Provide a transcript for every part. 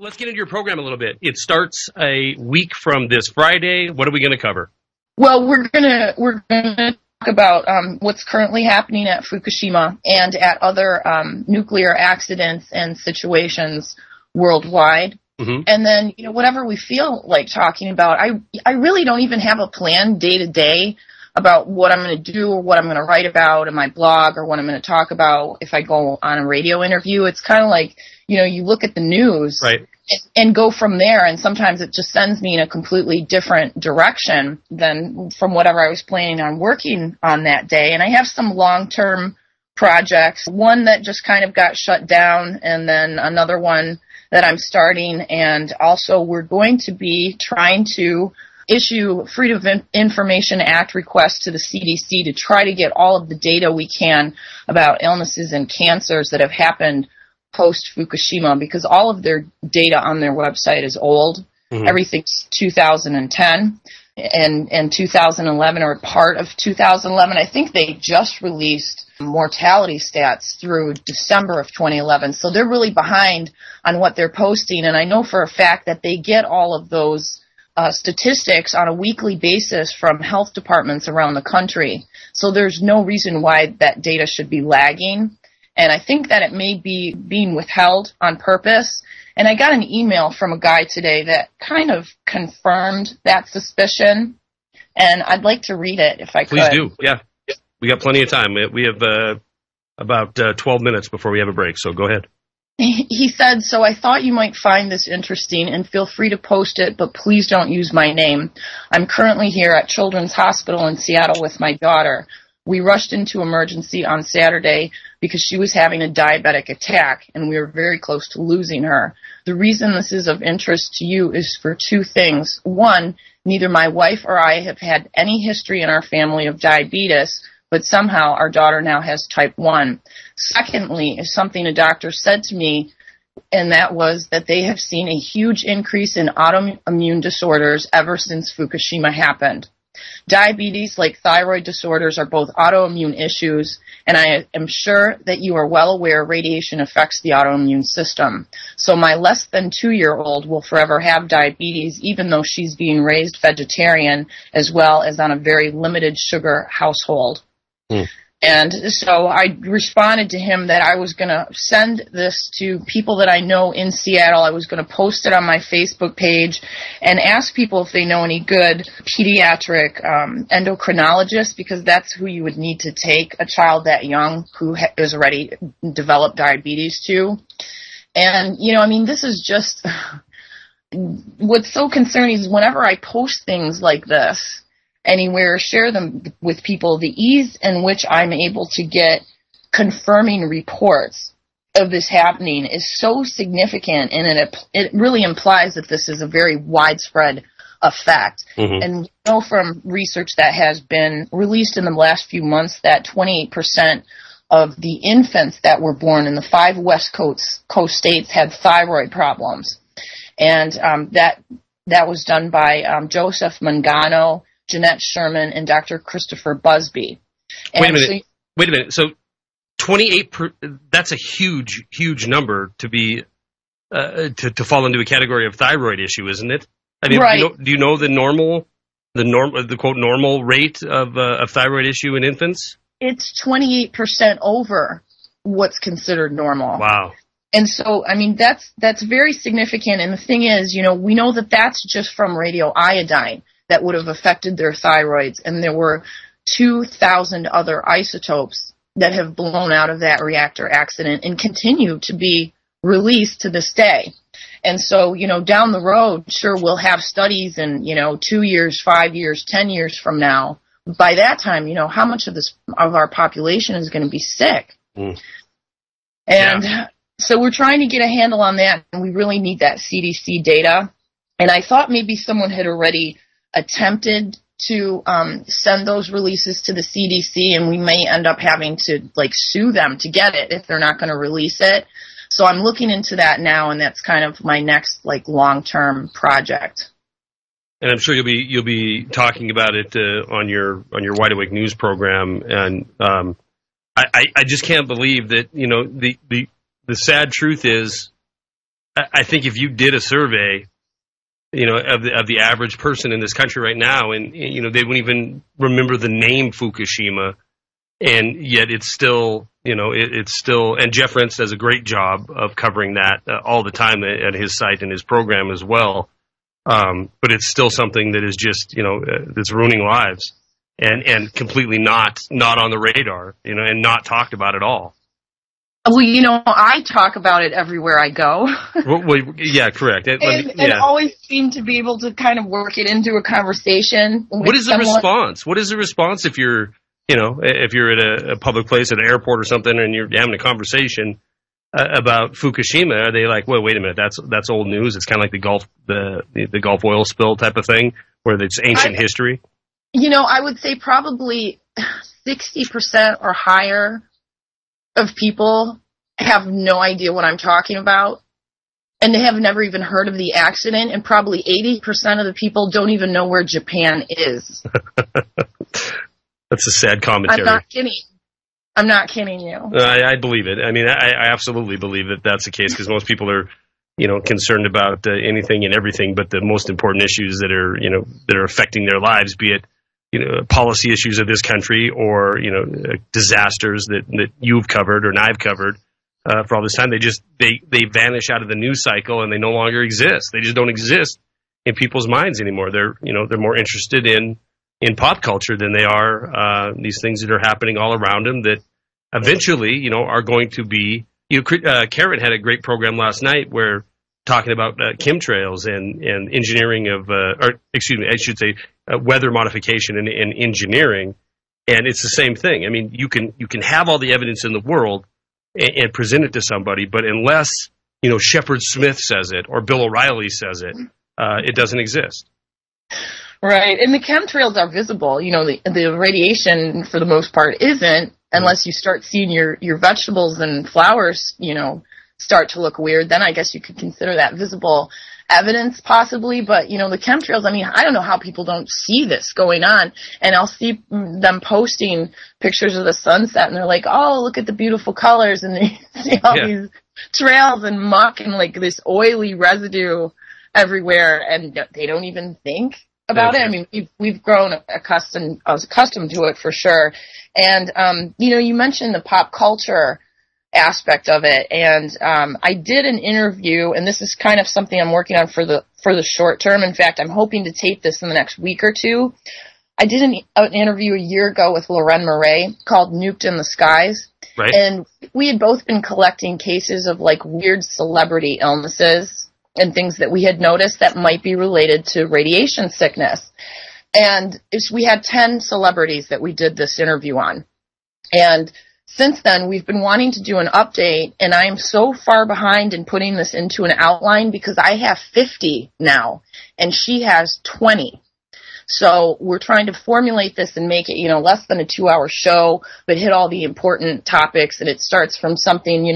let's get into your program a little bit. It starts a week from this Friday. What are we going to cover? Well, we're gonna talk about what's currently happening at Fukushima and at other nuclear accidents and situations worldwide. Mm-hmm. And then, whatever we feel like talking about. I really don't even have a plan day to day about what I'm going to do or what I'm going to write about in my blog or what I'm going to talk about if I go on a radio interview. It's kind of like, you look at the news right, and go from there, and sometimes it just sends me in a completely different direction than from whatever I was planning on working on that day. And I have some long-term projects, one that just kind of got shut down, and then another one that I'm starting, and also we're going to be trying to issue Freedom of Information Act requests to the CDC to try to get all of the data we can about illnesses and cancers that have happened post-Fukushima, because all of their data on their website is old. Mm-hmm. Everything's 2010 and 2011 or part of 2011. I think they just released mortality stats through December of 2011. So they're really behind on what they're posting. And I know for a fact that they get all of those statistics on a weekly basis from health departments around the country. So there's no reason why that data should be lagging. And I think that it may be being withheld on purpose. And I got an email from a guy today that kind of confirmed that suspicion. And I'd like to read it if I could. Please do, yeah. We got plenty of time. We have about 12 minutes before we have a break, so go ahead. He said, "So I thought you might find this interesting, and feel free to post it, but please don't use my name. I'm currently here at Children's Hospital in Seattle with my daughter. We rushed into emergency on Saturday because she was having a diabetic attack, and we were very close to losing her. The reason this is of interest to you is for two things. One, neither my wife or I have had any history in our family of diabetes, but somehow our daughter now has type 1. Secondly, is something a doctor said to me, and that was that they have seen a huge increase in autoimmune disorders ever since Fukushima happened. Diabetes, like thyroid disorders, are both autoimmune issues, and I am sure that you are well aware radiation affects the autoimmune system. So my less than 2-year-old will forever have diabetes, even though she's being raised vegetarian, as well as on a very limited sugar household." Mm. And so I responded to him that I was going to send this to people that I know in Seattle. I was going to post it on my Facebook page and ask people if they know any good pediatric endocrinologists, because that's who you would need to take a child that young who has already developed diabetes to. And, this is just what's so concerning is whenever I post things like this, anywhere, share them with people, the ease in which I'm able to get confirming reports of this happening is so significant, and it really implies that this is a very widespread effect. Mm-hmm. And we know from research that has been released in the last few months that 28% of the infants that were born in the 5 West Coast states had thyroid problems. And that was done by Joseph Mangano, Jeanette Sherman, and Dr. Christopher Busby. And Wait a minute. So 28, that's a huge, huge number to be to fall into a category of thyroid issue, isn't it? I mean, right. Do you know the quote normal rate of thyroid issue in infants? It's 28% over what's considered normal. Wow. And so, that's very significant. And the thing is, we know that that's just from radioiodine that would have affected their thyroids. And there were 2,000 other isotopes that have blown out of that reactor accident and continue to be released to this day. And so, down the road, sure, we'll have studies in, 2 years, 5 years, 10 years from now. By that time, how much of our population is going to be sick? Mm. And so we're trying to get a handle on that, and we really need that CDC data. And I thought maybe someone had already attempted to send those releases to the CDC, and we may end up having to sue them to get it if they're not going to release it. So I'm looking into that now, and that's kind of my next long-term project. And I'm sure you'll be talking about it on your Wide Awake News program. And I just can't believe that the sad truth is I think if you did a survey, of the average person in this country right now, and they wouldn't even remember the name Fukushima, and yet it's still, it's still. And Jeff Rentz does a great job of covering that all the time at his site and his program as well. But it's still something that is just, that's ruining lives, and completely not on the radar, and not talked about at all. Well, I talk about it everywhere I go. Well, yeah, correct. And always seem to be able to kind of work it into a conversation. What is the response? What is the response if you're, if you're at a public place, at an airport or something, and you're having a conversation about Fukushima? Are they like, well, wait a minute, that's old news? It's kind of like the Gulf oil spill type of thing, where it's ancient history. I would say probably 60% or higher of people have no idea what I'm talking about, and they have never even heard of the accident, and probably 80% of the people don't even know where Japan is. That's a sad commentary. I'm not kidding you. I believe it. I mean, I absolutely believe that that's the case, because most people are, concerned about anything and everything but the most important issues that are affecting their lives, be it policy issues of this country, or disasters that you've covered or I've covered for all this time. They vanish out of the news cycle, and they no longer exist. They just don't exist in people's minds anymore. They're more interested in pop culture than they are these things that are happening all around them that eventually are going to be. Karen had a great program last night where talking about chemtrails and engineering of, I should say, weather modification and engineering, and it's the same thing. I mean, you can have all the evidence in the world and present it to somebody, but unless Shepard Smith says it or Bill O'Reilly says it, it doesn't exist. Right, and the chemtrails are visible. The radiation for the most part isn't, unless you start seeing your vegetables and flowers, start to look weird. Then I guess you could consider that visible evidence possibly, but the chemtrails, I don't know how people don't see this going on. And I'll see them posting pictures of the sunset, and they're like, oh, look at the beautiful colors, and they see all these trails and muck and like this oily residue everywhere, and they don't even think about it. We've grown accustomed to it for sure. And you mentioned the pop culture aspect of it, and I did an interview, and this is kind of something I'm working on for the short term. In fact, I'm hoping to tape this in the next week or two. I did an interview a year ago with Loren Murray called Nuked in the Skies. Right. And we had both been collecting cases of like weird celebrity illnesses and things that we had noticed that might be related to radiation sickness. And we had 10 celebrities that we did this interview on. And since then, we've been wanting to do an update, and I am so far behind in putting this into an outline because I have 50 now, and she has 20. So we're trying to formulate this and make it, less than a 2-hour show, but hit all the important topics. And it starts from something,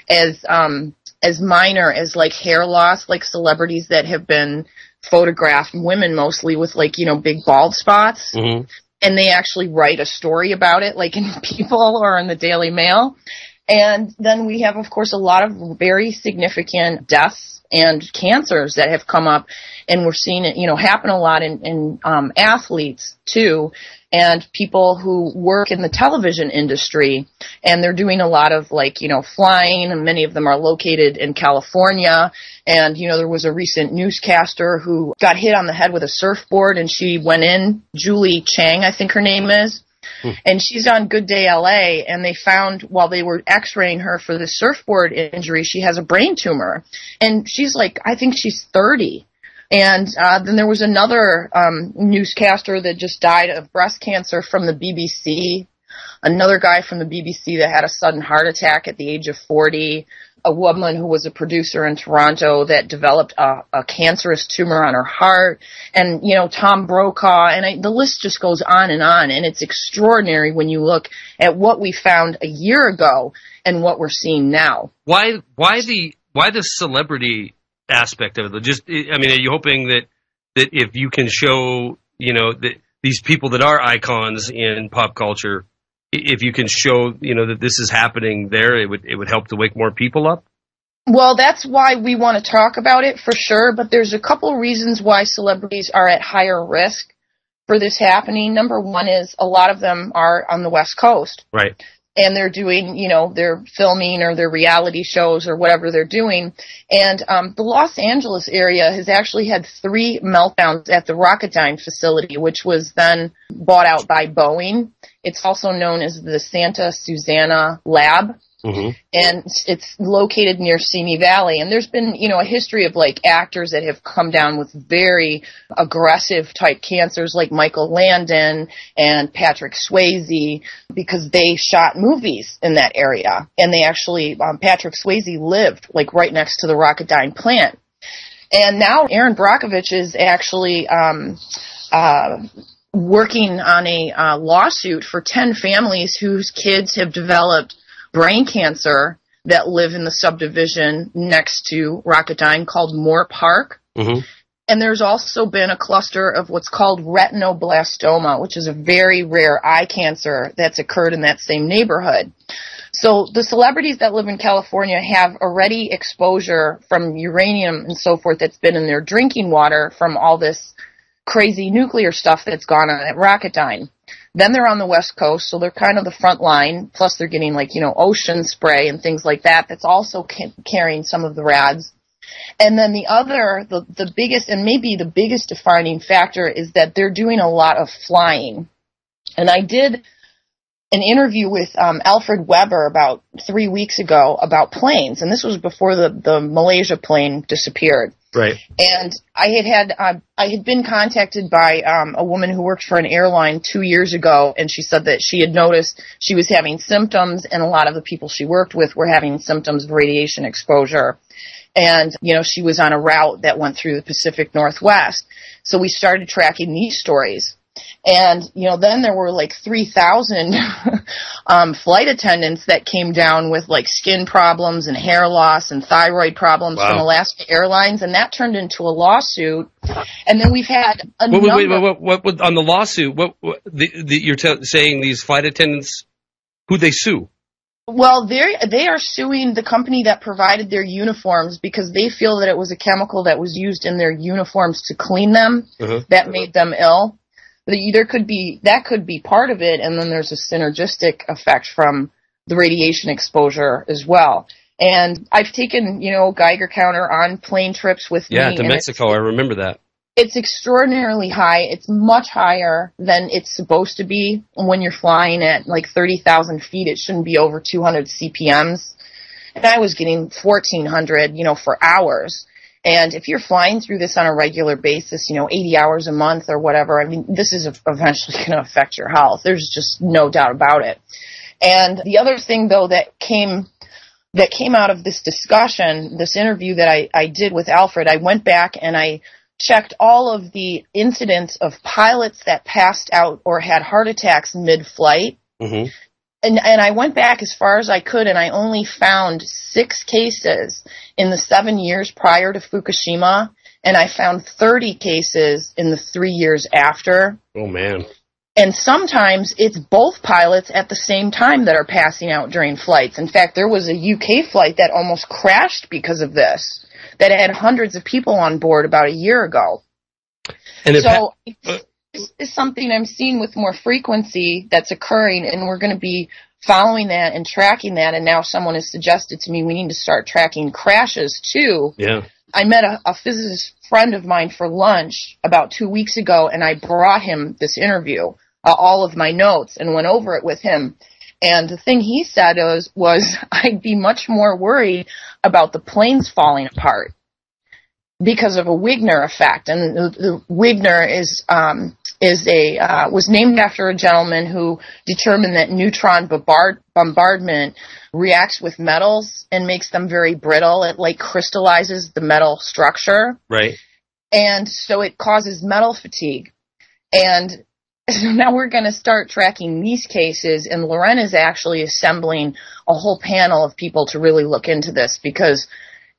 as minor as like hair loss, like celebrities that have been photographed, women mostly, with like, big bald spots. Mm-hmm. And they actually write a story about it, like in People or in the Daily Mail. And then we have, of course, a lot of very significant deaths and cancers that have come up. And we're seeing it, happen a lot in athletes, too, and people who work in the television industry. And they're doing a lot of, flying, and many of them are located in California. And, there was a recent newscaster who got hit on the head with a surfboard, and she went in, Julie Chang, I think her name is. And she's on Good Day LA, and they found while they were x-raying her for the surfboard injury, she has a brain tumor. And she's I think she's 30. And then there was another newscaster that just died of breast cancer from the BBC. Another guy from the BBC that had a sudden heart attack at the age of 40. A woman who was a producer in Toronto that developed a cancerous tumor on her heart. And, Tom Brokaw. And the list just goes on. And it's extraordinary when you look at what we found a year ago and what we're seeing now. Why the celebrity aspect of it? Are you hoping that if you can show, that these people that are icons in pop culture, if you can show, that this is happening there, it would help to wake more people up? Well, that's why we want to talk about it for sure, but there's a couple reasons why celebrities are at higher risk for this happening. Number one is a lot of them are on the West Coast. Right. And they're doing, they're filming or their reality shows or whatever they're doing. And the Los Angeles area has actually had 3 meltdowns at the Rocketdyne facility, which was then bought out by Boeing. It's also known as the Santa Susana Lab. Mm-hmm. And it's located near Simi Valley. And there's been, a history of like actors that have come down with very aggressive type cancers like Michael Landon and Patrick Swayze because they shot movies in that area. And they actually, Patrick Swayze lived like right next to the Rocketdyne plant. And now Aaron Brockovich is actually working on a lawsuit for 10 families whose kids have developed brain cancer that live in the subdivision next to Rocketdyne called Moore Park. Mm-hmm. And there's also been a cluster of what's called retinoblastoma, which is a very rare eye cancer that's occurred in that same neighborhood. So the celebrities that live in California have already exposure from uranium and so forth that's been in their drinking water from all this crazy nuclear stuff that's gone on at Rocketdyne. Then they're on the West Coast, so they're kind of the front line. Plus they're getting ocean spray and things like that. That's also carrying some of the Rads. And then the biggest and maybe the biggest defining factor is that they're doing a lot of flying. And I did an interview with Alfred Weber about 3 weeks ago about planes, and this was before the Malaysia plane disappeared. Right. And I had been contacted by a woman who worked for an airline 2 years ago, and she said that she had noticed she was having symptoms, and a lot of the people she worked with were having symptoms of radiation exposure. And, she was on a route that went through the Pacific Northwest. So we started tracking these stories. And, then there were 3,000 flight attendants that came down with skin problems and hair loss and thyroid problems from Alaska Airlines. And that turned into a lawsuit. And then we've had a number. What on the lawsuit, you're saying these flight attendants, who'd they sue? Well, they are suing the company that provided their uniforms because they feel that it was a chemical that was used in their uniforms to clean them that made them ill. That could be part of it, and then there's a synergistic effect from the radiation exposure as well. And I've taken, Geiger counter on plane trips with me. Yeah, to Mexico, I remember that. It's extraordinarily high. It's much higher than it's supposed to be when you're flying at 30,000 feet. It shouldn't be over 200 CPMs. And I was getting 1,400, for hours. And if you're flying through this on a regular basis, 80 hours a month or whatever, this is eventually going to affect your health. There's just no doubt about it. And the other thing, though, that came out of this discussion, this interview that I did with Alfred, I went back and I checked all of the incidents of pilots that passed out or had heart attacks mid-flight. Mm-hmm. And I went back as far as I could, and I only found 6 cases in the 7 years prior to Fukushima, and I found 30 cases in the 3 years after. Oh, man. And sometimes it's both pilots at the same time that are passing out during flights. In fact, there was a UK flight that almost crashed because of this, that had hundreds of people on board about a year ago. And is something I'm seeing with more frequency that's occurring, and we're going to be following that and tracking that. And now someone has suggested to me we need to start tracking crashes too. Yeah. I met a physicist friend of mine for lunch about 2 weeks ago, and I brought him this interview, all of my notes, and went over it with him. And the thing he said was I'd be much more worried about the planes falling apart because of a Wigner effect. And the Wigner was named after a gentleman who determined that neutron bombardment reacts with metals and makes them very brittle. It crystallizes the metal structure. Right. And so it causes metal fatigue. And so now we're going to start tracking these cases, and Loren is actually assembling a whole panel of people to really look into this, because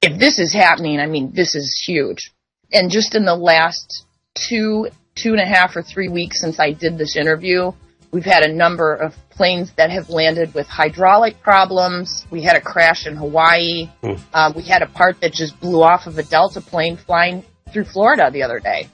if this is happening, this is huge. And just in the last 2.5 or 3 weeks since I did this interview, We've had a number of planes that have landed with hydraulic problems. We had a crash in Hawaii. We had a part that just blew off of a Delta plane flying through Florida the other day.